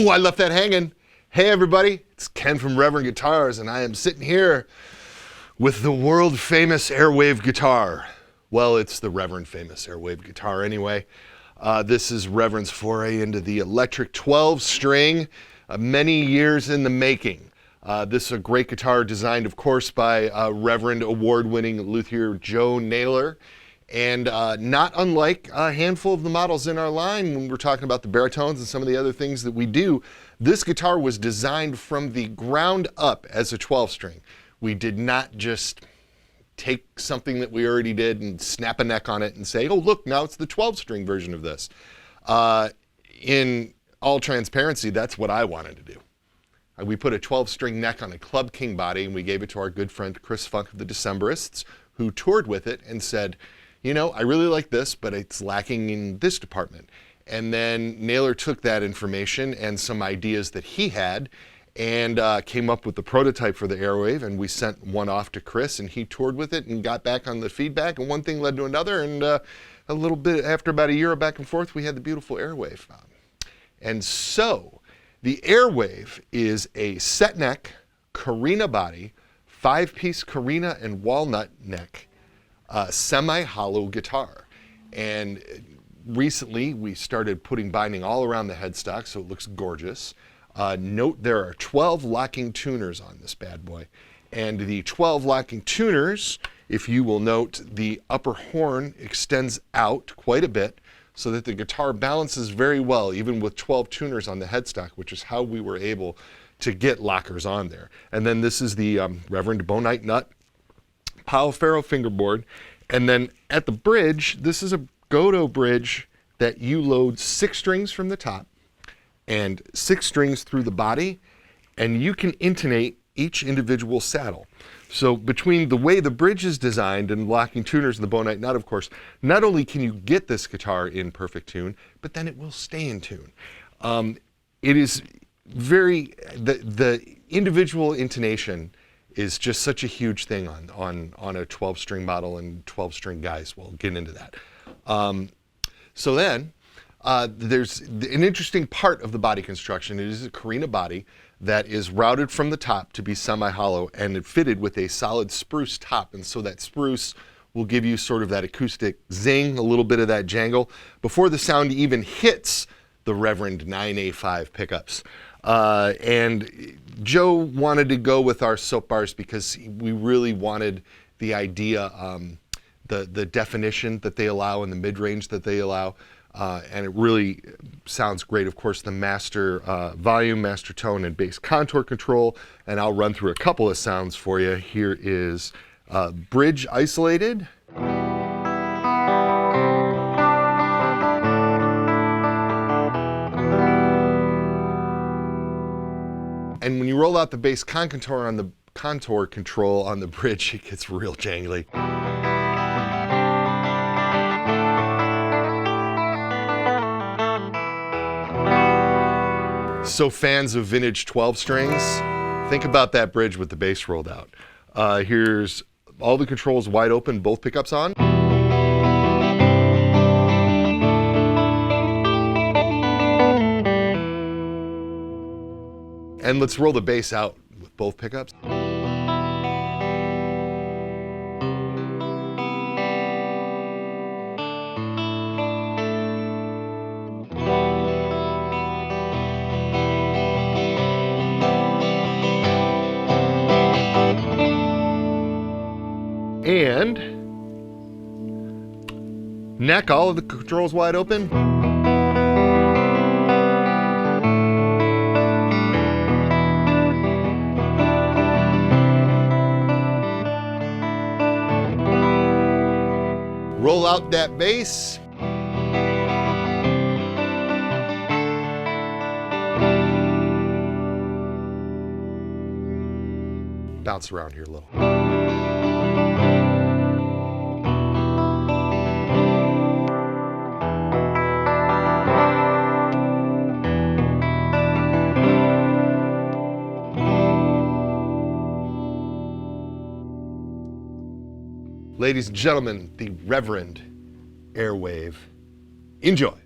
Ooh, I left that hanging. Hey everybody, it's Ken from Reverend Guitars, and I am sitting here with the world famous Airwave guitar. Well, it's the Reverend famous Airwave guitar anyway. This is Reverend's foray into the electric 12 string, many years in the making. This is a great guitar designed, of course, by Reverend award-winning luthier Joe Naylor. And not unlike a handful of the models in our line when we're talking about the baritones and some of the other things that we do, this guitar was designed from the ground up as a 12 string. We did not just take something that we already did and snap a neck on it and say, oh look, now it's the 12 string version of this. In all transparency, that's what I wanted to do. We put a 12 string neck on a Club King body and we gave it to our good friend Chris Funk of the Decemberists, who toured with it and said, you know, I really like this, but it's lacking in this department. And then Naylor took that information and some ideas that he had and came up with the prototype for the Airwave, and we sent one off to Chris and he toured with it and got back on the feedback, and one thing led to another, and a little bit after about a year of back and forth, we had the beautiful Airwave. And so the Airwave is a set neck, carina body, 5-piece carina and walnut neck, semi-hollow guitar. And recently we started putting binding all around the headstock so it looks gorgeous. Note there are 12 locking tuners on this bad boy. And the 12 locking tuners, if you will note, the upper horn extends out quite a bit so that the guitar balances very well, even with 12 tuners on the headstock, which is how we were able to get lockers on there. And then this is the Reverend Bonite Nut Powell Faro fingerboard. And then at the bridge, this is a Goto bridge that you load 6 strings from the top and 6 strings through the body, and you can intonate each individual saddle. So between the way the bridge is designed and locking tuners and the Bonite Nut, of course, not only can you get this guitar in perfect tune, but then it will stay in tune. It is very, the individual intonation is just such a huge thing on a 12 string model and 12 string guys. We'll get into that. So then there's an interesting part of the body construction. It is a carina body that is routed from the top to be semi-hollow and it fitted with a solid spruce top. And so that spruce will give you sort of that acoustic zing, a little bit of that jangle before the sound even hits the Reverend 9A5 pickups. And Joe wanted to go with our soap bars because we really wanted the idea, the definition that they allow and the mid-range that they allow. And it really sounds great. Of course, the master volume, master tone, and bass contour control. And I'll run through a couple of sounds for you. Here is bridge isolated. And when you roll out the bass contour on the contour control on the bridge, it gets real jangly. So fans of vintage 12 strings, think about that bridge with the bass rolled out. Here's all the controls wide open, both pickups on. And let's roll the bass out with both pickups. And neck, all of the controls wide open. Roll out that bass. Bounce around here a little. Ladies and gentlemen, the Reverend Airwave. Enjoy.